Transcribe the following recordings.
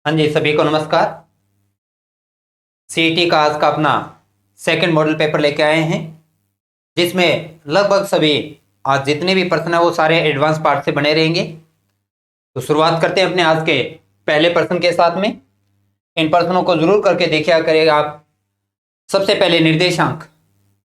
हाँ जी, सभी को नमस्कार। सीईटी का आज का अपना सेकंड मॉडल पेपर लेके आए हैं, जिसमें लगभग सभी आज जितने भी प्रश्न है वो सारे एडवांस पार्ट से बने रहेंगे। तो शुरुआत करते हैं अपने आज के पहले प्रश्न के साथ में। इन प्रश्नों को जरूर करके देखिए करेगा आप। सबसे पहले निर्देशांक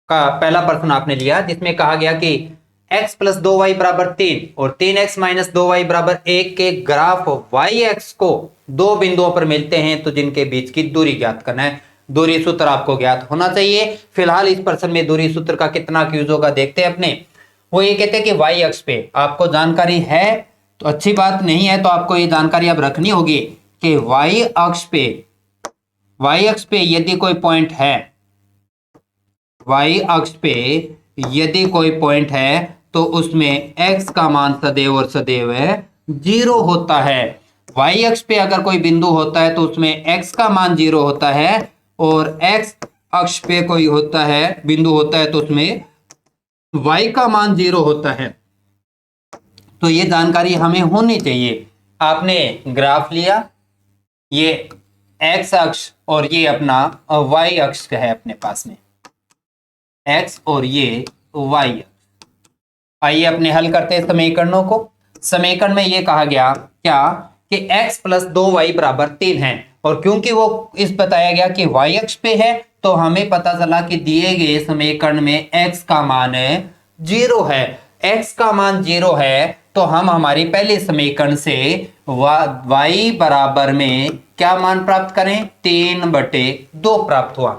का पहला प्रश्न आपने लिया, जिसमें कहा गया कि x प्लस 2y बराबर 3 और 3x माइनस 2y बराबर 1 के ग्राफ y एक्स को दो बिंदुओं पर मिलते हैं तो जिनके बीच की दूरी ज्ञात करना है। दूरी सूत्र आपको ज्ञात होना चाहिए। फिलहाल इस प्रश्न में दूरी सूत्र का कितना यूज होगा देखते हैं अपने। वो ये कहते हैं कि y अक्ष पे आपको जानकारी है तो अच्छी बात, नहीं है तो आपको ये जानकारी अब रखनी होगी कि y अक्ष पे यदि कोई पॉइंट है, y अक्ष पे यदि कोई पॉइंट है तो उसमें x का मान सदैव और सदैव 0 होता है। y अक्ष पे अगर कोई बिंदु होता है तो उसमें x का मान 0 होता है, और x अक्ष पे कोई होता है बिंदु होता है तो उसमें y का मान 0 होता है। तो ये जानकारी हमें होनी चाहिए। आपने ग्राफ लिया, ये x अक्ष और ये अपना y अक्ष है अपने पास में, x और ये y। आइए अपने हल करते हैं समीकरणों को। समीकरण में ये कहा गया क्या कि x प्लस 2y बराबर 3 है, और क्योंकि वो इस बताया गया कि y अक्ष पे है तो हमें पता चला कि दिए गए समीकरण में x का मान 0 है। x का मान 0 है तो हम हमारी पहले समीकरण से y बराबर में क्या मान प्राप्त करें, 3/2 प्राप्त हुआ।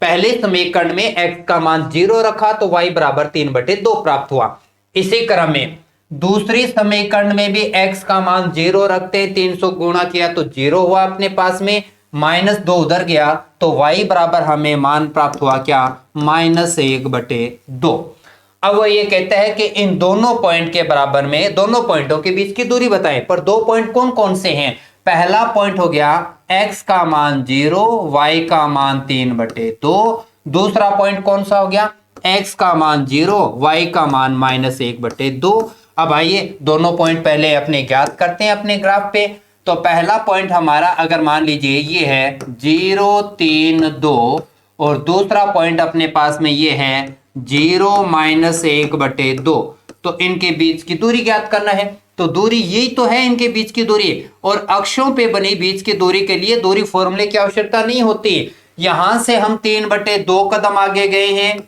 पहले समीकरण में x का मान 0 रखा तो y बराबर 3/2 प्राप्त हुआ। इसी क्रम में दूसरी समीकरण में भी x का मान 0 रखते, 300 गुणा किया तो 0 हुआ अपने पास में, -2 उधर गया तो y बराबर हमें मान प्राप्त हुआ क्या, -1/2। अब वो ये कहता है कि इन दोनों पॉइंट के बराबर में दोनों पॉइंटों के बीच की दूरी बताएं। पर दो पॉइंट कौन कौन से हैं? पहला पॉइंट हो गया x का मान 0, y का मान 3/2। दूसरा पॉइंट कौन सा हो गया, x का मान 0, y का मान -1/2। अब आइए दोनों पॉइंट पहले अपने ज्ञात करते हैं अपने ग्राफ पे। तो पहला पॉइंट हमारा अगर मान लीजिए ये है 0, 3, 2, और दूसरा पॉइंट अपने पास में ये है 0, -1/2। तो इनके बीच की दूरी ज्ञात करना है। तो दूरी यही तो है इनके बीच की दूरी, और अक्षों पे बनी बीच की दूरी के लिए दूरी फॉर्मूले की आवश्यकता नहीं होती। यहां से हम 3/2 कदम आगे गए हैं,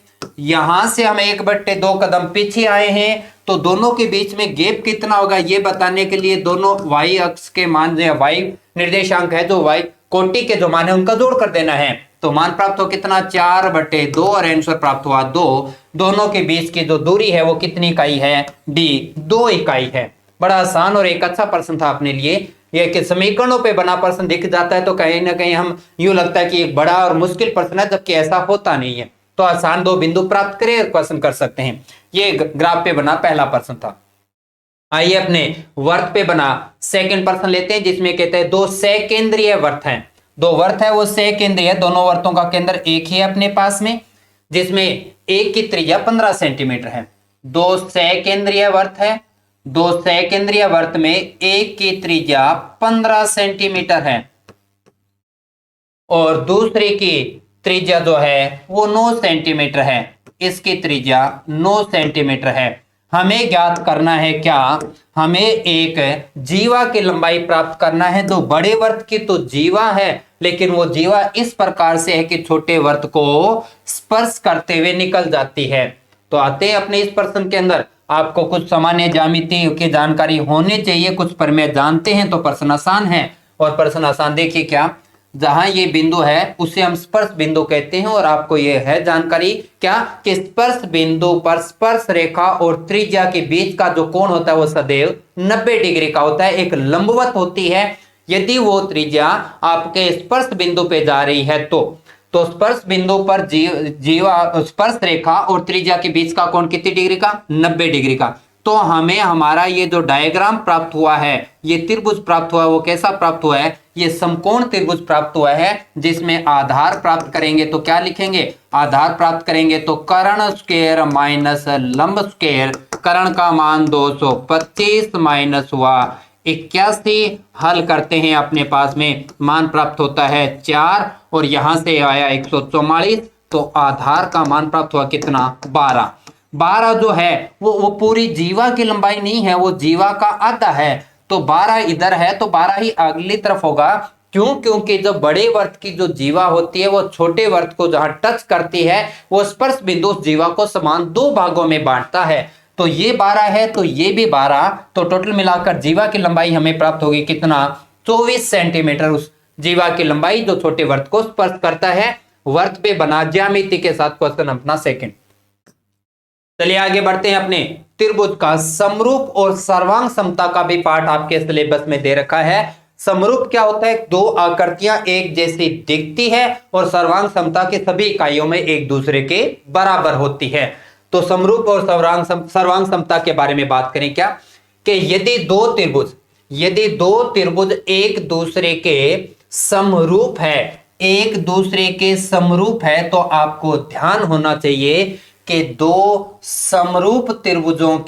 यहां से हम 1/2 कदम पीछे आए हैं, तो दोनों के बीच में गैप कितना होगा ये बताने के लिए दोनों y अक्ष के मान जो y निर्देशांक है, जो y कोटि के जो मान है उनका जोड़ कर देना है। तो मान प्राप्त हो कितना, 4/2, और आंसर प्राप्त हुआ 2। दोनों के बीच की जो दूरी है वो कितनी इकाई है, d 2 इकाई है। बड़ा आसान और एक अच्छा प्रश्न था अपने लिए। ये कि समीकरणों पे बना प्रश्न दिख जाता है तो कहीं ना कहीं हम यूं लगता है कि एक बड़ा और मुश्किल प्रश्न है, जबकि ऐसा होता नहीं है। तो आसान दो बिंदु प्राप्त करें और क्वेश्चन कर सकते हैं। ये ग्राफ पे बना पहला प्रश्न था। आइए अपने वर्त पे बना सेकंड प्रश्न लेते हैं, जिसमें कहते हैं दो सकेंद्रीय वर्त हैं। दो वर्त है वो सकेंद्रीय, दोनों वर्तों का केंद्र एक ही है अपने पास में, जिसमें एक की त्रिज्या 15 सेंटीमीटर है। दो सकेंद्रीय वर्त है, दो सकेंद्रीय वर्त में एक की त्रिज्या 15 सेंटीमीटर है और दूसरे की त्रिज्या जो है वो 9 सेंटीमीटर है। इसकी त्रिज्या 9 सेंटीमीटर है। हमें ज्ञात करना है क्या, हमें एक जीवा की लंबाई प्राप्त करना है। जो बड़े वर्त की तो जीवा है, लेकिन वो जीवा इस प्रकार से है कि छोटे वर्त को स्पर्श करते हुए निकल जाती है। तो आते हैं अपने इस प्रश्न के अंदर। आपको कुछ सामान्य ज्यामिति की जानकारी होनी चाहिए, कुछ प्रमेय जानते हैं तो प्रश्न आसान है। और प्रश्न आसान देखिए क्या, जहां ये बिंदु है उसे हम स्पर्श बिंदु कहते हैं, और आपको ये है जानकारी क्या कि स्पर्श बिंदु पर स्पर्श रेखा और त्रिज्या के बीच का जो कोण होता है वो सदैव 90 डिग्री का होता है, एक लंबवत होती है। यदि वो त्रिज्या आपके स्पर्श बिंदु पे जा रही है तो स्पर्श बिंदु पर जीवा स्पर्श रेखा और त्रिज्या के बीच का कोण कितनी डिग्री का, 90 डिग्री का। तो हमें हमारा ये जो डायग्राम प्राप्त हुआ है, ये त्रिभुज प्राप्त हुआ है, वो कैसा प्राप्त हुआ है, ये समकोण त्रिभुज प्राप्त हुआ है, जिसमें आधार प्राप्त करेंगे तो क्या लिखेंगे, आधार प्राप्त करेंगे तो कर्ण स्क्वायर माइनस लंब स्क्वायर, कर्ण का मान 225 माइनस हुआ 81 हल करते हैं, अपने पास में मान प्राप्त होता है 4 और यहां से आया 144, तो आधार का मान प्राप्त हुआ कितना 12। 12 जो है वो पूरी जीवा की लंबाई नहीं है, वो जीवा का आधा है, तो 12 इधर है तो 12 ही अगली तरफ होगा। क्यों? क्योंकि जो बड़े वर्त की जो जीवा होती है वो छोटे वर्त को जहां टच करती है वो स्पर्श बिंदु उस जीवा को समान दो भागों में बांटता है। तो ये 12 है तो ये भी 12, तो टोटल मिलाकर जीवा की लंबाई हमें प्राप्त होगी कितना 24 सेंटीमीटर। उस जीवा की लंबाई जो छोटे वर्त को स्पर्श करता है। वर्त पे बना ज्यामिति के साथ क्वेश्चन अपना सेकंड। चलिए आगे बढ़ते हैं। अपने त्रिभुज का समरूप और सर्वांग समता का भी पाठ आपके सिलेबस में दे रखा है। समरूप क्या होता है? दो आकृतियां एक जैसी दिखती है और सर्वांग समता के सभी इकाइयों में एक दूसरे के बराबर होती है। तो समरूप और सर्वांग समता के बारे में बात करें क्या कि यदि दो त्रिभुज एक दूसरे के समरूप है, एक दूसरे के समरूप है, तो आपको ध्यान होना चाहिए कि दो समरूप त्रिभुजों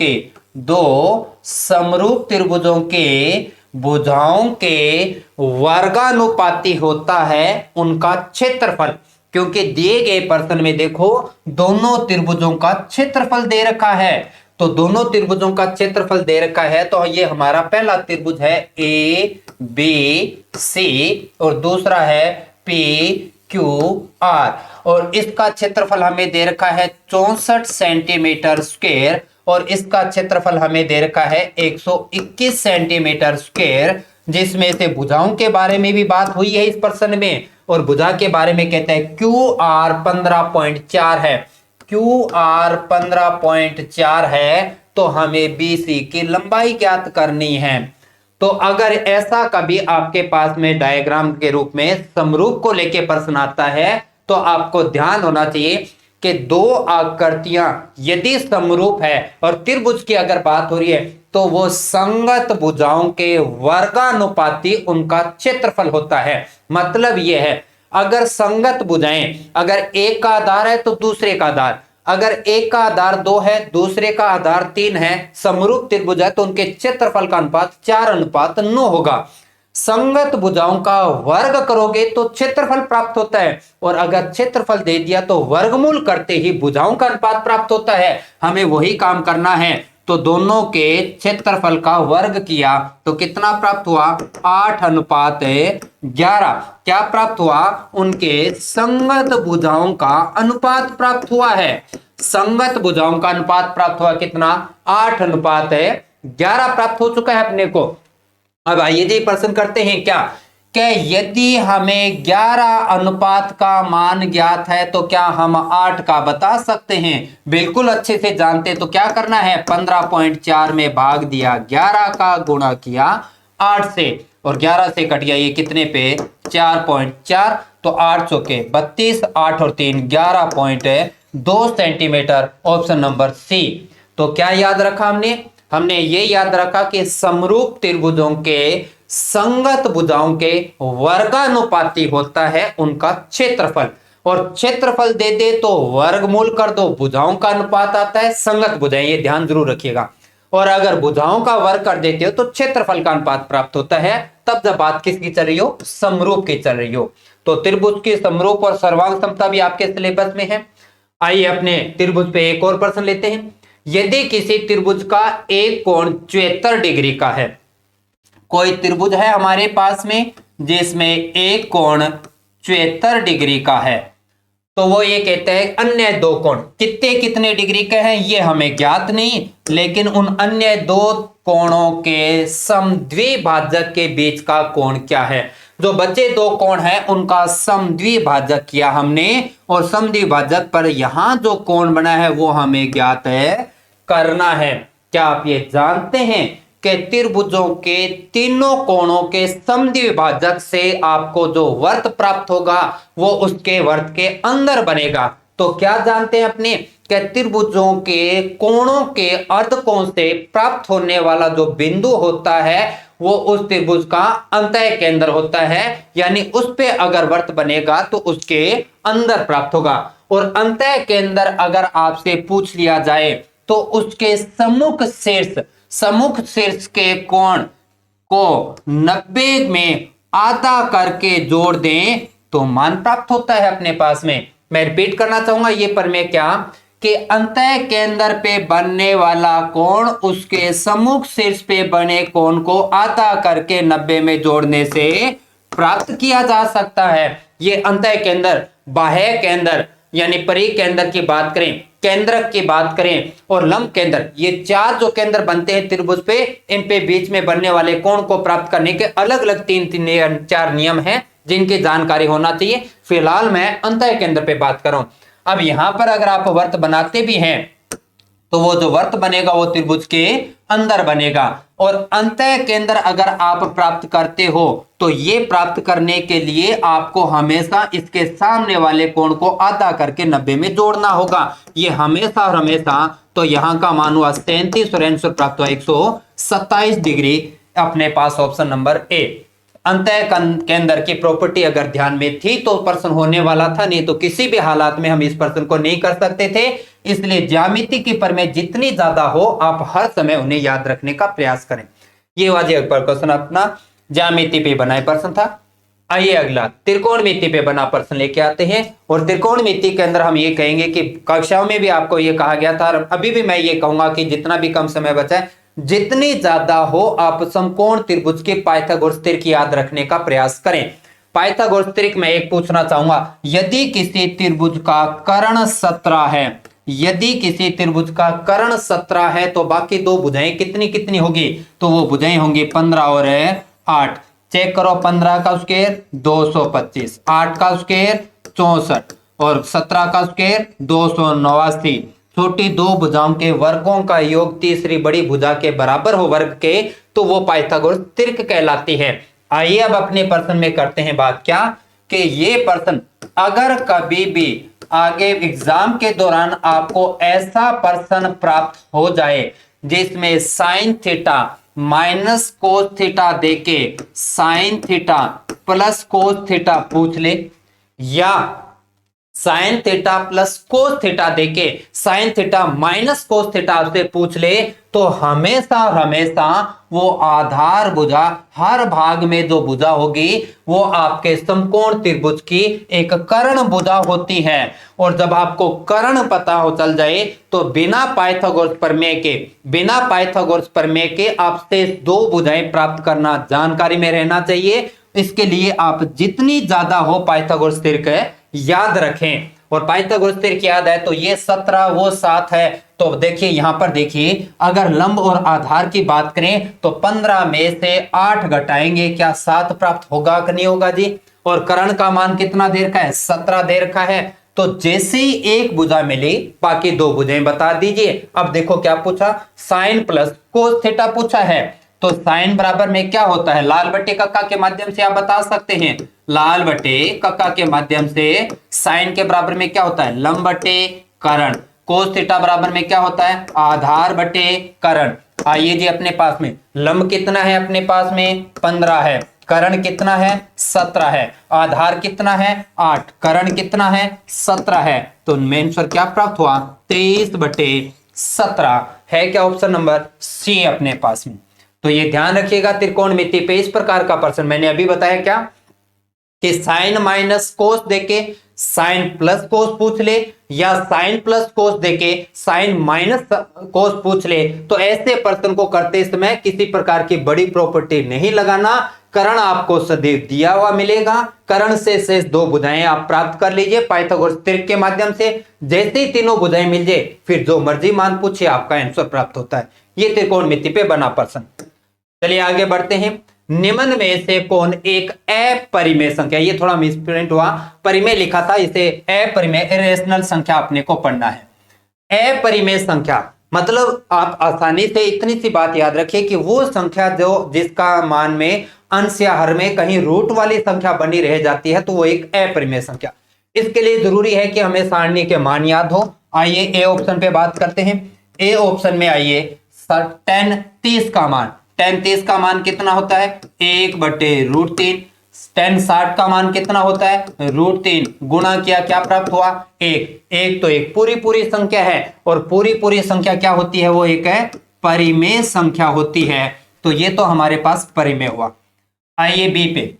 के भुजाओं के वर्गानुपाती होता है उनका क्षेत्रफल। क्योंकि दिए गए प्रश्न में देखो दोनों त्रिभुजों का क्षेत्रफल दे रखा है, तो दोनों त्रिभुजों का क्षेत्रफल दे रखा है, तो ये हमारा पहला त्रिभुज है ए बी सी और दूसरा है पी क्यू आर, और इसका क्षेत्रफल हमें दे रखा है 64 सेंटीमीटर स्क्वायर और इसका क्षेत्रफल हमें दे रखा है 121 सेंटीमीटर स्क्वायर, जिसमें से भुजाओं के बारे में भी बात हुई है इस प्रश्न में, और भुजा के बारे में कहता है क्यू आर 15.4 है, क्यू आर 15.4 है, तो हमें बीसी की लंबाई ज्ञात करनी है। तो अगर ऐसा कभी आपके पास में डायग्राम के रूप में समरूप को लेके प्रश्न आता है तो आपको ध्यान होना चाहिए कि दो आकृतियां यदि समरूप है और त्रिभुज की अगर बात हो रही है तो वो संगत भुजाओं के वर्गानुपाती उनका क्षेत्रफल होता है। मतलब यह है अगर संगत भुजाएं, अगर एक का आधार है तो दूसरे का आधार, अगर एक का आधार 2 है दूसरे का आधार 3 है, समरूप त्रिभुज है तो उनके क्षेत्रफल का अनुपात 4:9 होगा। संगत भुजाओं का वर्ग करोगे तो क्षेत्रफल प्राप्त होता है, और अगर क्षेत्रफल दे दिया तो वर्गमूल करते ही भुजाओं का अनुपात प्राप्त होता है। हमें वही काम करना है, तो दोनों के क्षेत्रफल का वर्ग किया तो कितना प्राप्त हुआ 8:11। क्या प्राप्त हुआ? उनके संगत भुजाओं का अनुपात प्राप्त हुआ है। संगत भुजाओं का अनुपात प्राप्त हुआ कितना 8:11 प्राप्त हो चुका है अपने को। अब आइए जी प्रश्न करते हैं क्या यदि हमें 11 अनुपात का मान ज्ञात है तो क्या हम 8 का बता सकते हैं? बिल्कुल अच्छे से जानते। तो क्या करना है 15.4 में भाग दिया 11 का, गुणा किया 8 से, और 11 से कट गया ये कितने पे 4.4, तो 8 चौके 32, 8 और 3 11.2 सेंटीमीटर, ऑप्शन नंबर सी। तो क्या याद रखा हमने ये याद रखा कि समरूप त्रिभुजों के संगत भुजाओं के वर्गानुपाती होता है उनका क्षेत्रफल, और क्षेत्रफल दे दे तो वर्गमूल कर दो, भुजाओं का अनुपात आता है संगत भुजाएं, ये ध्यान जरूर रखिएगा। और अगर भुजाओं का वर्ग कर देते हो तो क्षेत्रफल का अनुपात प्राप्त होता है, तब जब बात किसकी चल रही हो समरूप की चल रही हो। तो त्रिभुज की समरूप और सर्वांग समता भी आपके सिलेबस में है। आइए अपने त्रिभुज पे एक और प्रश्न लेते हैं। यदि किसी त्रिभुज का एक कोण 74 डिग्री का है, कोई त्रिभुज है हमारे पास में जिसमें एक कोण 74 डिग्री का है, तो वो ये कहते हैं अन्य दो कोण कितने डिग्री के हैं ये हमें ज्ञात नहीं, लेकिन उन अन्य दो कोणों के समद्विभाजक के बीच का कोण क्या है। जो बचे दो कोण हैं उनका समद्विभाजक किया हमने, और समद्विभाजक पर यहां जो कोण बना है वो हमें ज्ञात है करना है। क्या आप ये जानते हैं कि त्रिभुजों के तीनों कोणों के समद्विभाजक से आपको जो वर्त प्राप्त होगा वो उसके वर्त के अंदर बनेगा। तो क्या जानते हैं अपने कि त्रिभुजों के कोणों के अर्धकोण से प्राप्त होने वाला जो बिंदु होता है वो उस त्रिभुज का अंतः केंद्र होता है, यानी उस पे अगर वर्त बनेगा तो उसके अंदर प्राप्त होगा। और अंतः केंद्र अगर आपसे पूछ लिया जाए तो उसके सम्मुख शीर्ष के कोण को 90 में आधा करके जोड़ दें तो मान प्राप्त होता है अपने पास में। मैं रिपीट करना चाहूंगा ये प्रमेय क्या कि अंतः केंद्र पे बनने वाला कोण उसके सम्मुख शीर्ष पे बने कोण को आधा करके 90 में जोड़ने से प्राप्त किया जा सकता है। ये अंतः केंद्र, बाह्य केंद्र यानी परिकेंद्र की बात करें, केंद्रक की बात करें और लंब केंद्र, ये चार जो केंद्र बनते हैं त्रिभुज पे, इन पे बीच में बनने वाले कोण को प्राप्त करने के अलग अलग चार नियम हैं जिनकी जानकारी होना चाहिए। फिलहाल मैं अंतः केंद्र पे बात कर रहा हूं। अब यहां पर अगर आप वर्त बनाते भी हैं तो वो जो वर्त बनेगा वो त्रिभुज के अंदर बनेगा, और अंतः केंद्र अगर आप प्राप्त करते हो तो ये प्राप्त करने के लिए आपको हमेशा इसके सामने वाले कोण को आधा करके 90 में जोड़ना होगा। ये हमेशा और हमेशा, तो यहां का मान हुआ 37 और आंसर प्राप्त हुआ 127 डिग्री अपने पास ऑप्शन नंबर ए। अंतः केंद्र की प्रॉपर्टी अगर ध्यान में थी तो प्रश्न होने वाला था, नहीं तो किसी भी हालात में हम इस प्रश्न को नहीं कर सकते थे। इसलिए ज्यामिति की प्रमेय जितनी ज्यादा हो आप हर समय उन्हें याद रखने का प्रयास करें। ये वाजिब प्रश्न अपना ज्यामिति पे बनाए प्रश्न था। आइए अगला त्रिकोणमिति पे बना प्रश्न लेके आते हैं। और त्रिकोणमिति के अंदर हम ये कहेंगे कि कक्षाओं में भी आपको ये कहा गया था, अभी भी मैं ये कहूंगा कि जितना भी कम समय बचा है जितनी ज्यादा हो आप समकोण त्रिभुज के पाइथागोरस त्रिक याद रखने का प्रयास करें। पाइथागोरस त्रिक में एक पूछना चाहूंगा, यदि किसी त्रिभुज का कर्ण 17 है, यदि किसी त्रिभुज का कर्ण 17 है तो बाकी दो भुजाएं कितनी कितनी होगी, तो वो भुजाएं होंगी 15 और 8। चेक करो, 15 का स्क्वायर 225, 8 का स्क्वायर 64 और 17 का स्क्वायर 289। छोटी दो भुजाओं के वर्गों का योग तीसरी बड़ी भुजा के बराबर हो वर्ग के, तो वो पाइथागोरस त्रिक कहलाती है। आइए अब अपने प्रश्न में करते हैं बात क्या कि ये प्रश्न अगर कभी भी आगे एग्जाम के दौरान आपको ऐसा प्रश्न प्राप्त हो जाए जिसमें sine theta minus cos theta देके sine theta plus cos theta पूछ ले, या sine theta plus cos theta देके sine theta minus cos theta से पूछ ले, तो हमेशा और हमेशा वो आधार भुजा, हर भाग में जो भुजा होगी वो आपके समकोण त्रिभुज की एक कर्ण भुजा होती है। और जब आपको कर्ण पता हो चल जाए तो बिना पाइथागोरस प्रमेय के आपसे दो भुजाएं प्राप्त करना जानकारी में रहना चाहिए। इसके लिए आप जितनी ज्यादा हो पाइथागोरस त्रिक याद रखें। और पाइथागोरस त्रिक याद है तो ये 17 वो 7 है। तो देखिए यहां पर देखिए, अगर लंब और आधार की बात करें तो 15 में से 8 घटाएंगे, क्या 7 प्राप्त होगा कि नहीं होगा जी। और कर्ण का मान कितना दे रखा है, 17 दे रखा है। तो जैसे ही एक भुजा मिली बाकी दो भुजाएं बता दीजिए। अब देखो क्या पूछा, साइन प्लस कोस थीटा पूछा है, तो साइन बराबर में क्या होता है, लाल बटे कक्का के माध्यम से आप बता सकते हैं, लाल बटे कक्का के माध्यम से साइन के बराबर में क्या होता है, लंब बटे कर्ण। कोस थीटा बराबर में क्या होता है, आधार बटे कर्ण। आइए जी अपने पास में लंब कितना है, अपने पास में 15 है, कर्ण कितना है 17 है, आधार कितना है 8, कर्ण कितना है 17 है। तो मेन आंसर क्या प्राप्त हुआ, 23 बटे 17 है क्या, ऑप्शन नंबर सी अपने पास में। तो ये ध्यान रखिएगा त्रिकोणमिति पे इस प्रकार का प्रश्न मैंने अभी बताया क्या कि साइन माइनस कोस देके साइन प्लस कोस पूछ ले, या साइन प्लस कोस देके साइन माइनस कोस पूछ ले। तो ऐसे प्रश्न को करते समय किसी प्रकार की बड़ी प्रॉपर्टी नहीं लगाना, कर्ण आपको सदैव दिया हुआ मिलेगा, कर्ण से शेष दो भुजाएं आप प्राप्त कर लीजिए पाइथागोरस त्रिक के माध्यम से। जैसे ही तीनों भुजाएं मिल जाए फिर जो मर्जी मान पूछे आपका आंसर प्राप्त होता है। ये त्रिकोणमिति पे बना प्रश्न। चलिए आगे बढ़ते हैं। निम्न में से कौन एक अपरिमेय संख्या, ये थोड़ा मिसप्रिंट हुआ, परिमेय लिखा था, इसे अपरिमेय इरेशनल संख्या अपने को पढ़ना है। अपरिमेय संख्या मतलब आप आसानी से इतनी सी बात याद रखिए कि वो संख्या जो जिसका मान में अंश या हर में कहीं रूट वाली संख्या बनी रह जाती है तो वो एक अपरिमेय संख्या। इसके लिए जरूरी है कि हमें सारणी के मान याद हो। आइए ए ऑप्शन पे बात करते हैं। ए ऑप्शन में आइए 10 30 का मान, 10 30 का मान कितना होता है 1/√3। 10 60 का मान कितना होता है √3, गुणा किया क्या प्राप्त हुआ 1। तो एक पूरी संख्या है और पूरी संख्या क्या होती है, वो एक है परिमेय संख्या होती है। तो ये तो हमारे पास परिमेय हुआ। आइए बी पे,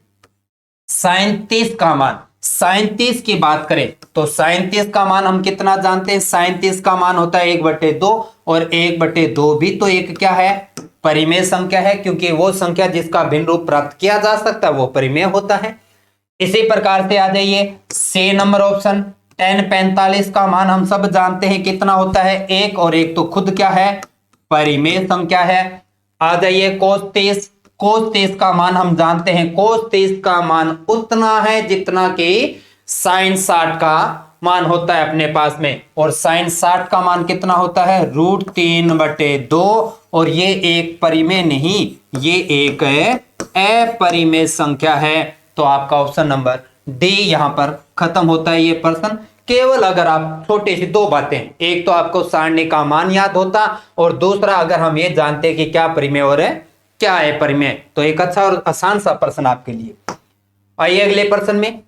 sin 30 का मान, sin 30 की बात करें तो sin 30 का मान हम कितना जानते हैं, sin 30 का मान होता है 1/2 और 1/2 भी तो एक क्या है, परिमेय संख्या है, क्योंकि वो संख्या जिसका भिन्न रूप प्राप्त किया जा सकता है वो परिमेय होता है। इसी प्रकार से आ जाइए सी नंबर ऑप्शन, tan 45 का मान हम सब जानते हैं कितना होता है 1, और 1 तो खुद क्या है, परिमेय संख्या है। आ जाइए cos 30, cos 30 का मान हम जानते हैं, cos 30 का मान उतना है जितना कि sin 60 का मान होता है अपने पास में, और sin 60 का मान कितना होता है, √3/2, और ये एक परिमेय नहीं, ये एक अपरिमेय संख्या है। तो आपका ऑप्शन नंबर डी यहां पर खत्म होता है ये प्रश्न। केवल अगर आप छोटी सी दो बातें, एक तो आपको सारणी का मान याद होता, और दूसरा अगर हम ये जानते कि क्या परिमेय और क्या है परिमेय, तो एक अच्छा और आसान सा प्रश्न आपके लिए। आइए अगले प्रश्न में,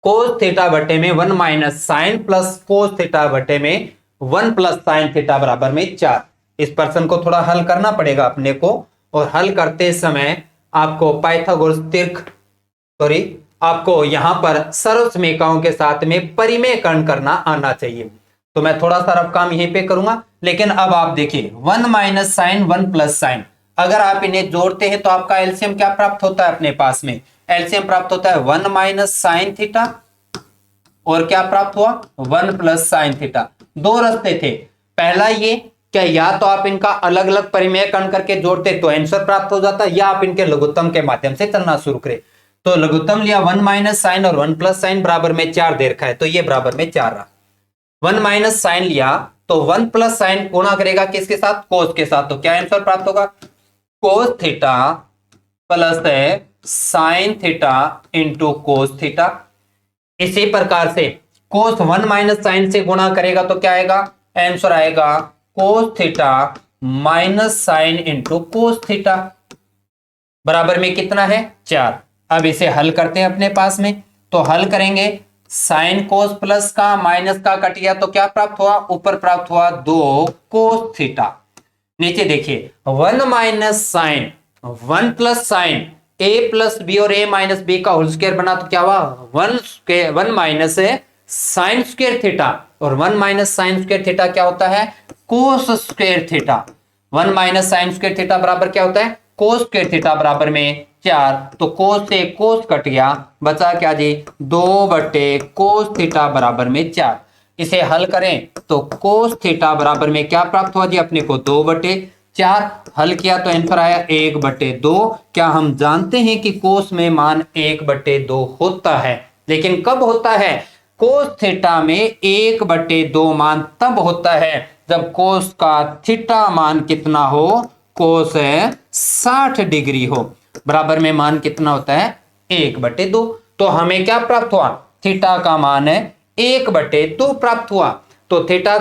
cos थीटा बटे में 1 minus sine plus cos theta बटे में 1 प्लस साइन थीटा बराबर में 4। इस प्रश्न को थोड़ा हल करना पड़ेगा अपने को, और हल करते समय आपको पाइथागोरस तीर्थ आपको यहां पर सर्वसमीकरणों के साथ में परिमेयकरण करना आना चाहिए। तो मैं थोड़ा सा रफ काम यहीं पे करूंगा, लेकिन अब आप देखिए 1 माइनस साइन 1 प्लस साइन, अगर आप इन्हें जोड़ते हैं तो आपका एलसीएम क्या प्राप्त होता है अपने पास में, एलसीएम प्राप्त होता है 1 माइनस साइन थीटा, और क्या प्राप्त हुआ 1 प्लस साइन थीटा। दो रास्ते थे, पहला ये क्या, या तो आप इनका अलग अलग परिमेयकरण करके जोड़ते तो आंसर प्राप्त हो जाता, या आप इनके लघुत्तम के माध्यम से चलना शुरू करें। तो लघुत्तम लिया 1 माइनस साइन और 1 प्लस साइन बराबर में 4 दे रखा है, तो ये बराबर में 4 रहा। 1 माइनस साइन लिया तो 1 प्लस साइन गुणा करेगा किसके साथ, कोस के साथ, तो क्या आंसर प्राप्त होगा, cos theta plus sine theta into cos theta. इसी प्रकार से कोस 1 माइनस साइन से गुणा करेगा तो क्या आएगा, आंसर आएगा cos theta minus sine into cos theta, बराबर में कितना है 4। अब इसे हल करते हैं अपने पास में, तो हल करेंगे साइन कोस प्लस का माइनस का कट गया तो क्या प्राप्त हुआ, ऊपर प्राप्त हुआ 2 कोस थीटा। नीचे देखिए 1 minus sine 1 plus sine a plus B और a माइनस बी का होल स्क्वायर बना तो क्या हुआ 1 माइनस साइन स्क्वायर थीटा, और 1 माइनस साइन स्क्वायर थीटा क्या होता है, cos square theta. 1 minus sine square theta बराबर क्या होता है, कोस स्क्वायर थीटा बराबर में 4, तो कोस से कोस कट गया, बचा क्या जी 2/कोस थीटा बराबर में 4। इसे हल करें तो कोस थीटा बराबर में क्या प्राप्त हुआ जी अपने को 2/4। हल किया तो आंसर आया 1/2। क्या हम जानते हैं कि कोस में मान 1/2 होता है, लेकिन कब होता है, कोस थीटा में 1/2 मान तब होता है जब कोस का थीटा मान कितना हो, कोस 60 डिग्री हो, बराबर में मान कितना होता है 1/2। तो हमें क्या प्राप्त हुआ, थीटा का मान 1/2 प्राप्त हुआ, तो थीटा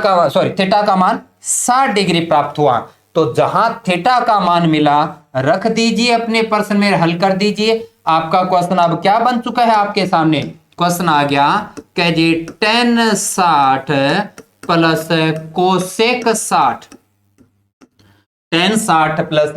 का मान 60 डिग्री प्राप्त हुआ। तो जहां थीटा का मान मिला रख दीजिए अपने प्रश्न में, हल कर दीजिए। आपका क्वेश्चन अब क्या बन चुका है आपके सामने, क्वेश्चन आ गया कह जी tan 60 plus cosec 60, tan 60 plus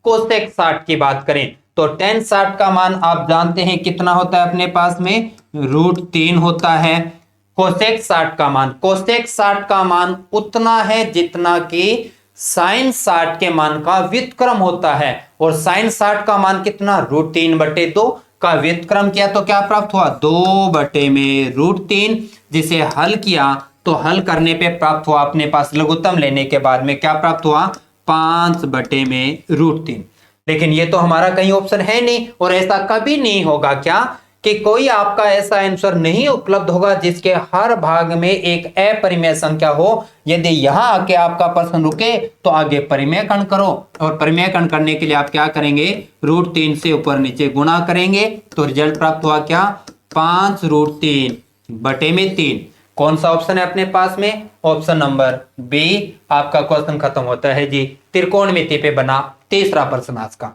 cosec 60 की बात करें तो tan 60 का मान आप जानते हैं कितना होता है अपने पास में, √3 होता है। कोसेक 60 का मान उतना है जितना कि साइन 60 के मान का व्युत्क्रम होता है, और साइन 60 का मान कितना, √3/2 का व्युत्क्रम किया तो क्या प्राप्त हुआ 2/√3, जिसे हल किया तो हल करने पे प्राप्त हुआ अपने पास लघुत्तम लेने के बाद में क्या प्राप्त हुआ 5/√3। लेकिन ये तो हमारा कहीं ऑप्शन है नहीं, और ऐसा कभी नहीं होगा क्या कि कोई आपका ऐसा आंसर नहीं उपलब्ध होगा जिसके हर भाग में एक अपरिमेय संख्या हो। यदि यहां आके आपका प्रश्न रुके तो आगे परिमेयकरण करो, और परिमेयकरण करने के लिए आप क्या करेंगे, √3 से ऊपर नीचे गुणा करेंगे तो रिजल्ट प्राप्त हुआ क्या 5√3/3। कौन सा ऑप्शन है अपने पास में, ऑप्शन नंबर बी। आपका क्वेश्चन खत्म होता है जी त्रिकोणमिति पे बना तीसरा प्रश्न आज का।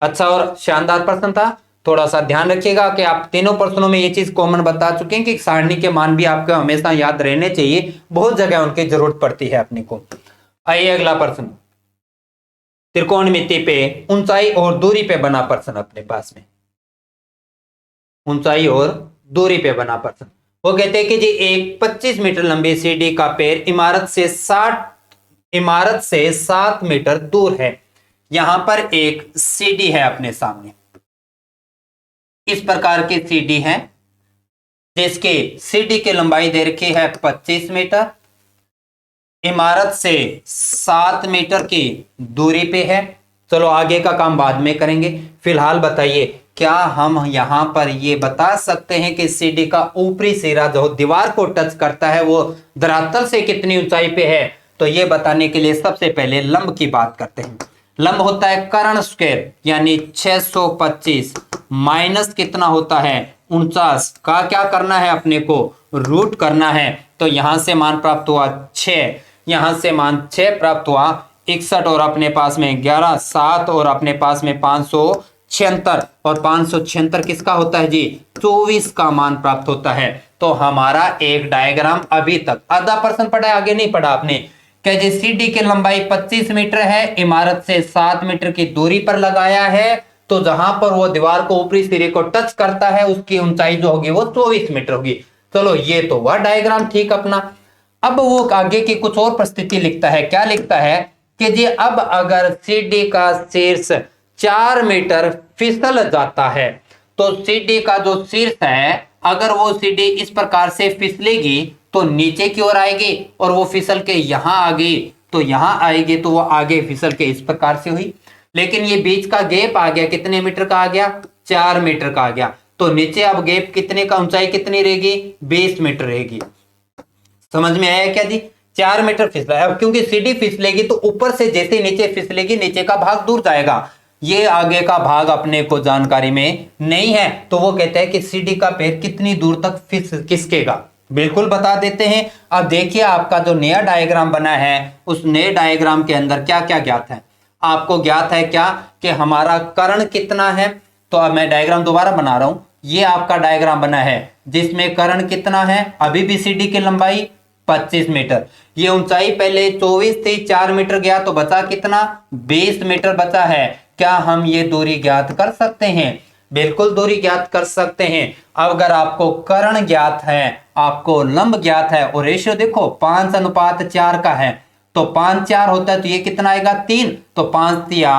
अच्छा और शानदार प्रश्न था। थोड़ा सा ध्यान रखिएगा कि आप तीनों प्रश्नों में ये चीज कॉमन बता चुके हैं कि सारणी के मान भी आपको हमेशा याद रहने चाहिए, बहुत जगह उनकी जरूरत पड़ती है अपने को। आइए अगला प्रश्न, त्रिकोणमिति पे ऊंचाई और दूरी पे बना प्रश्न अपने पास में, ऊंचाई और दूरी पे बना प्रश्न। वो कहते हैं कि जी एक 25 मीटर लंबी सीढ़ी का पैर इमारत से 7 मीटर दूर है। यहां पर एक सीढ़ी है अपने सामने, इस प्रकार की सीढ़ी है जिसके सीढ़ी की लंबाई दे रखी है 25 मीटर, इमारत से 7 मीटर की दूरी पे है। चलो आगे का काम बाद में करेंगे, फिलहाल बताइए क्या हम यहां पर ये बता सकते हैं कि सीढ़ी का ऊपरी सिरा जो दीवार को टच करता है वो धरातल से कितनी ऊंचाई पे है? तो ये बताने के लिए सबसे पहले लंब की बात करते हैं। लंब होता है कर्ण स्क्वायर यानी 625 माइनस कितना होता है 49 का क्या करना है अपने को रूट करना है। तो यहां से मान प्राप्त हुआ 6, यहां से मान 6 प्राप्त हुआ 61 और अपने पास में 11 7 और अपने पास में 576 और 576 किसका होता है जी 24 का मान प्राप्त होता है। तो हमारा एक डायग्राम अभी तक आधा पर्सन पढ़ा है, आगे नहीं पढ़ा आपने। क्या जी सीढ़ी की लंबाई 25 मीटर है, इमारत से 7 मीटर की दूरी पर लगाया है, तो जहां पर वो दीवार को ऊपरी सिरे को टच करता है उसकी ऊंचाई जो होगी वो 24 मीटर होगी। चलो ये तो वह डायग्राम ठीक अपना। अब वो आगे की कुछ और परिस्थिति लिखता है, क्या लिखता है कि जी अब अगर सीढ़ी का शीर्ष 4 मीटर फिसल जाता है तो सीढ़ी का जो शीर्ष है अगर वो सीढ़ी इस प्रकार से फिसलेगी तो नीचे की ओर आएगी और वो फिसल के यहां आ गई तो यहां आएगी तो वो आगे फिसल के इस प्रकार से हुई। लेकिन ये बीच का गैप आ गया, कितने मीटर का आ गया 4 मीटर का आ गया। तो नीचे अब गैप कितने का, ऊंचाई कितनी रहेगी 20 मीटर रहेगी। समझ में आया क्या जी 4 मीटर फिसला है। अब क्योंकि सीढ़ी फिसलेगी तो ऊपर से जैसे नीचे फिसलेगी नीचे का भाग दूर जाएगा, ये आगे का भाग अपने को जानकारी में नहीं है। तो वो कहते हैं कि सीढ़ी का पैर कितनी दूर तक खिसकेगा, बिल्कुल बता देते हैं। अब देखिए आपका जो नया डायग्राम बना है उस नए डायग्राम के अंदर क्या क्या ज्ञात है आपको। ज्ञात है क्या कि हमारा कर्ण कितना है। तो अब मैं डायग्राम दोबारा बना रहा हूं। ये आपका डायग्राम बना है जिसमें कर्ण कितना है, अभी भी सीढ़ी की लंबाई 25 मीटर, ये ऊंचाई पहले 24 थी 4 मीटर गया तो बचा कितना 20 मीटर बचा है। क्या हम ये दूरी ज्ञात कर सकते हैं? बिल्कुल दूरी ज्ञात कर सकते हैं। अब अगर आपको कर्ण ज्ञात है, आपको लंब ज्ञात है और रेशियो देखो 5:4 का है तो 5 4 होता है तो ये कितना आएगा 3, तो 5 या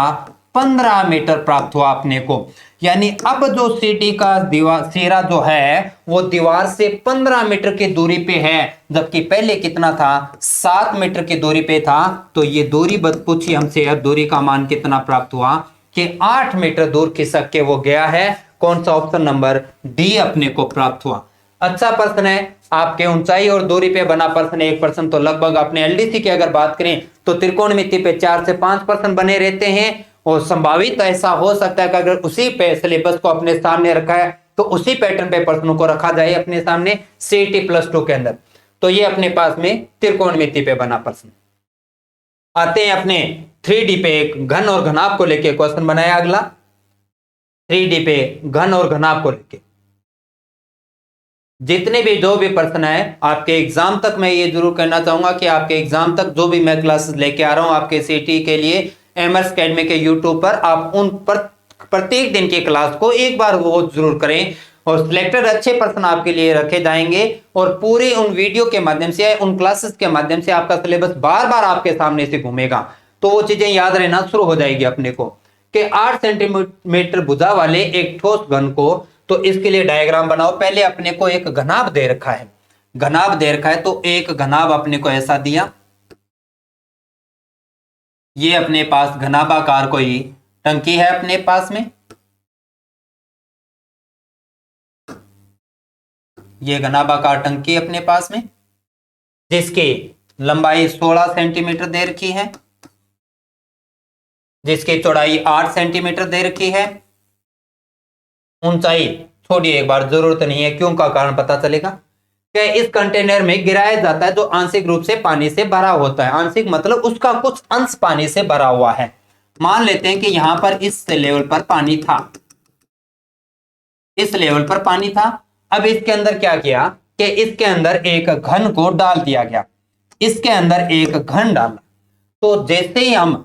15 मीटर प्राप्त हुआ अपने को। यानी अब जो सीढ़ी का दीवार सिरा जो है वो दीवार से 15 मीटर की दूरी पे है, जबकि पहले कितना था 7 मीटर की दूरी पे था। तो ये दूरी पूछी हमसे, अब दूरी का मान कितना प्राप्त हुआ कि 8 मीटर दूर खिसक के वो गया है। कौन सा ऑप्शन नंबर डी अपने को प्राप्त हुआ। अच्छा प्रश्न है आपके ऊंचाई और दूरी पे बना प्रश्न। एक प्रश्न तो लगभग अपने एलडीसी की अगर बात करें तो त्रिकोणमिति पे 4 से 5 प्रश्न बने रहते हैं और संभावित ऐसा हो सकता है कि अगर उसी पे सिलेबस को अपने सामने रखा है तो उसी पैटर्न पे प्रश्नों को रखा जाए अपने सामने सीईटी +2 के अंदर। तो ये अपने पास में त्रिकोणमिति पे बना प्रश्न। आते हैं अपने 3D पे एक घन और घनाभ को लेके क्वेश्चन बनाया अगला। 3D पे घन और घनाभ को लेके जितने भी जो भी प्रश्न है आपके एग्जाम तक, मैं ये जरूर कहना चाहूंगा कि आपके एग्जाम तक जो भी मैं क्लासेस लेके आ रहा हूं आपके सीटी के लिए एमएस अकेडमी के यूट्यूब पर, आप उन पर प्रत्येक दिन की क्लास को एक बार वो जरूर करें और सिलेक्टेड अच्छे प्रश्न आपके लिए रखे जाएंगे और पूरे उन वीडियो के माध्यम से उन क्लासेस के माध्यम से आपका सिलेबस बार बार आपके सामने से घूमेगा। तो वो चीजें याद रहना शुरू हो जाएगी अपने को कि 8 सेंटीमीटर भुजा वाले एक ठोस घन को, तो इसके लिए डायग्राम बनाओ। पहले अपने को एक घनाभ दे रखा है, घनाभ दे रखा है तो एक घनाभ अपने को ऐसा दिया, ये अपने पास घनाभाकार कोई टंकी है अपने पास में, ये घनाभाकार टंकी अपने पास में जिसकी लंबाई 16 सेंटीमीटर दे रखी है, जिसकी चौड़ाई 8 सेंटीमीटर दे रखी है, ऊंचाई छोड़िए एक बार जरूरत नहीं है, क्यों का कारण पता चलेगा कि इस कंटेनर में गिराया जाता है जो आंशिक रूप से पानी से भरा होता है। आंशिक मतलब उसका कुछ अंश पानी से भरा हुआ है। मान लेते हैं कि यहां पर इस लेवल पर पानी था, इस लेवल पर पानी था। अब इसके अंदर क्या किया कि इसके अंदर एक घन को डाल दिया गया, इसके अंदर एक घन डाला। तो जैसे ही हम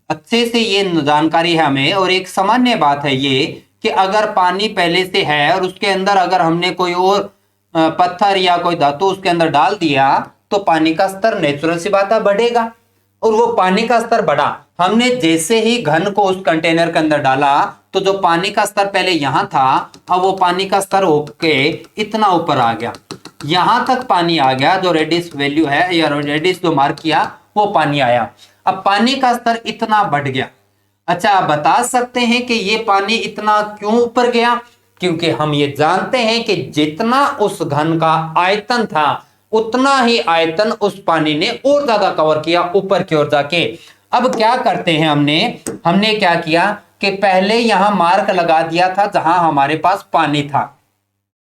अच्छे से ये जानकारी है हमें। और एक सामान्य बात है ये कि अगर पानी पहले से है और उसके अंदर अगर हमने कोई और पत्थर या कोई धातु उसके अंदर डाल दिया तो पानी का स्तर नेचुरल सी बात है बढ़ेगा। और वो पानी का स्तर बढ़ा, हमने जैसे ही घन को उस कंटेनर के अंदर डाला तो जो पानी का स्तर पहले यहां था, अब वो पानी का स्तर होके इतना ऊपर आ गया, यहां तक पानी आ गया। जो रेडियस वैल्यू है या रेडियस जो मार्क किया वो पानी आया। अब पानी का स्तर इतना बढ़ गया। अच्छा, आप बता सकते हैं कि ये पानी इतना क्यों ऊपर गया? क्योंकि हम ये जानते हैं कि जितना उस घन का आयतन था उतना ही आयतन उस पानी ने और ज्यादा कवर किया ऊपर की ओर जाके। अब क्या करते हैं, हमने क्या किया कि पहले यहां मार्क लगा दिया था जहां हमारे पास पानी था।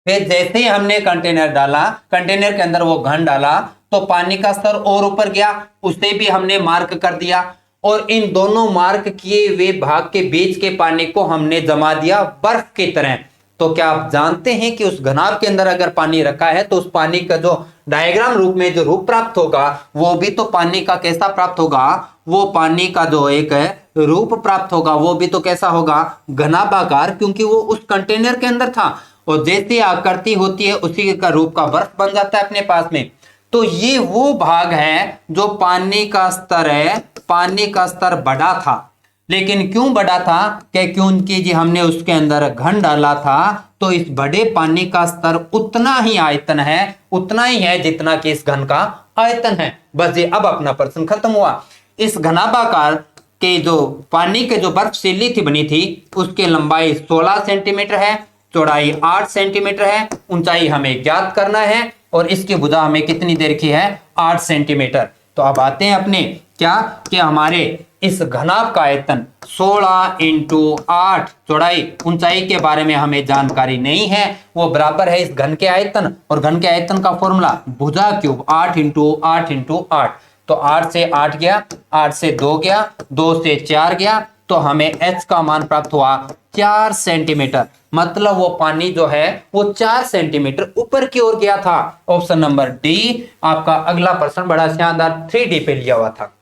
फिर जैसे ही हमने कंटेनर डाला, कंटेनर के अंदर वो घन डाला तो पानी का स्तर और ऊपर गया, उसे भी हमने मार्क कर दिया। और इन दोनों मार्क किए हुए भाग के बीच के पानी को हमने जमा दिया बर्फ की तरह। तो क्या आप जानते हैं कि उस घनाभ के अंदर अगर पानी रखा है तो उस पानी का जो डायग्राम रूप में जो रूप प्राप्त होगा वो भी तो पानी का कैसा प्राप्त होगा? वो पानी का जो एक रूप प्राप्त होगा वो भी तो कैसा होगा? घनाभाकार, क्योंकि वो उस कंटेनर के अंदर था। और जैसे आकृति होती है उसी का रूप का बर्फ बन जाता है अपने पास में। तो ये वो भाग है जो पानी का स्तर है, पानी का स्तर बढ़ा था। लेकिन क्यों बढ़ा था? क्योंकि जी हमने उसके अंदर घन डाला था। तो इस बड़े पानी का स्तर उतना ही आयतन है, उतना ही है जितना कि इस घन का आयतन है। बस ये अब अपना प्रश्न खत्म हुआ। इस घनाभाकार के जो पानी के जो बर्फ सिल्ली थी बनी थी उसकी लंबाई 16 सेंटीमीटर है, चौड़ाई 8 सेंटीमीटर है, ऊंचाई हमें ज्ञात करना है और इसकी भुजा हमें कितनी देर की है? 8 सेंटीमीटर। तो अब आते हैं अपने क्या कि हमारे इस घनाभ का आयतन 16 इंटू 8 चौड़ाई ऊंचाई के बारे में हमें जानकारी नहीं है, वो बराबर है इस घन के आयतन। और घन के आयतन का फॉर्मूला भुजा क्यूब 8 इंटू 8 इंटू 8। तो 8 से 8 गया, 8 से 2 गया, 2 से 4 गया, तो हमें h का मान प्राप्त हुआ 4 सेंटीमीटर। मतलब वो पानी जो है वो 4 सेंटीमीटर ऊपर की ओर गया था। ऑप्शन नंबर डी आपका अगला प्रश्न बड़ा शानदार 3D पे लिया हुआ था।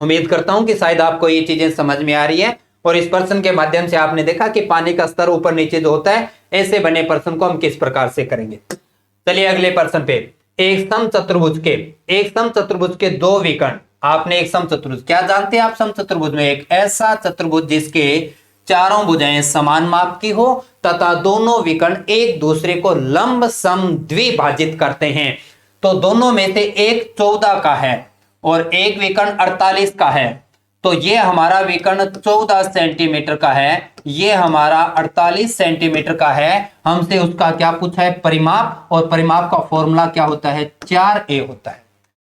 उम्मीद करता हूं कि शायद आपको ये चीजें समझ में आ रही है। और इस प्रश्न के माध्यम से आपने देखा कि पानी का स्तर ऊपर नीचे जो होता है, ऐसे बने प्रश्न को हम किस प्रकार से करेंगे। चलिए अगले प्रश्न पे। एक समचतुर्भुज के दो विकर्ण। आपने एक समचतुर्भुज क्या जानते हैं आप? समचतुर्भुज में एक ऐसा चतुर्भुज जिसके चारों भुजाएं समान माप की हो तथा दोनों विकर्ण एक दूसरे को लंब सम द्विभाजित करते हैं। तो दोनों में से एक 14 का है और एक विकर्ण 48 का है। तो ये हमारा विकर्ण 14 सेंटीमीटर का है, ये हमारा 48 सेंटीमीटर का है। हमसे उसका क्या पूछा है? परिमाप। और परिमाप का फॉर्मूला क्या होता है? 4a होता है।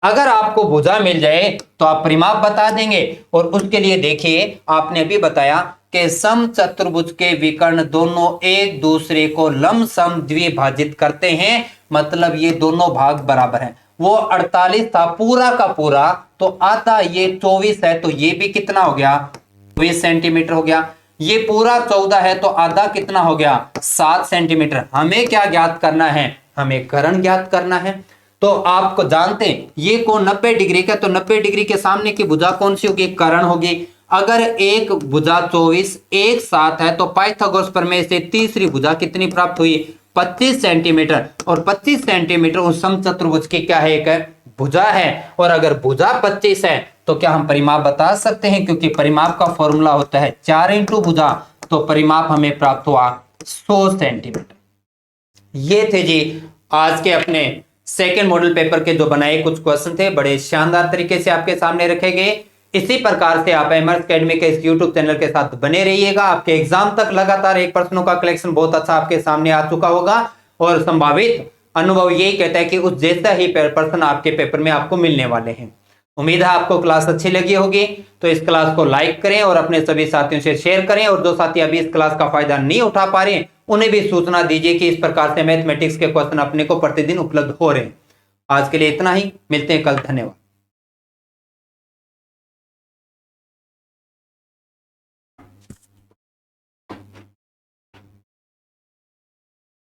अगर आपको भुजा मिल जाए तो आप परिमाप बता देंगे। और उसके लिए देखिए, आपने अभी बताया कि समचतुर्भुज के विकर्ण दोनों एक दूसरे को लमसम द्विभाजित करते हैं, मतलब ये दोनों भाग बराबर हैं। वो 48 था पूरा का पूरा, तो आता ये 24 है, तो ये भी कितना हो गया? 20 सेंटीमीटर हो गया। ये पूरा 14 है तो आधा कितना हो गया? 7 सेंटीमीटर। हमें क्या ज्ञात करना है? हमें कर्ण ज्ञात करना है। तो आपको जानते हैं ये कोण 90 डिग्री का, तो 90 डिग्री के सामने की भुजा कौन सी होगी? कर्ण होगी। अगर एक भुजा 24 एक 7 है तो पाइथागोरस प्रमेय से तीसरी भुजा कितनी प्राप्त हुई? 25 सेंटीमीटर। और 25 सेंटीमीटर उस समचतुर्भुज की क्या है? एक भुजा है। और अगर भुजा 25 है तो क्या हम परिमाप बता सकते हैं? क्योंकि परिमाप का फॉर्मूला होता है 4 इंटू भुजा, तो परिमाप हमें प्राप्त हुआ 100 सेंटीमीटर। ये थे जी आज के अपने सेकेंड मॉडल पेपर के जो बनाए कुछ क्वेश्चन थे, बड़े शानदार तरीके से आपके सामने रखे गए। इसी प्रकार से आप एमर्स एकेडमी के इस यूट्यूब चैनल के साथ बने रहिएगा। आपके एग्जाम तक लगातार एक प्रश्नों का कलेक्शन बहुत अच्छा आपके सामने आ चुका होगा और संभावित अनुभव यही कहता है कि उस जैसा ही प्रश्न आपके पेपर में आपको मिलने वाले हैं। उम्मीद है आपको क्लास अच्छी लगी होगी, तो इस क्लास को लाइक करें और अपने सभी साथियों से शेयर करें। और जो साथी अभी इस क्लास का फायदा नहीं उठा पा रहे उन्हें भी सूचना दीजिए कि इस प्रकार से मैथमेटिक्स के क्वेश्चन अपने को प्रतिदिन उपलब्ध हो रहे हैं। आज के लिए इतना ही, मिलते हैं कल। धन्यवाद।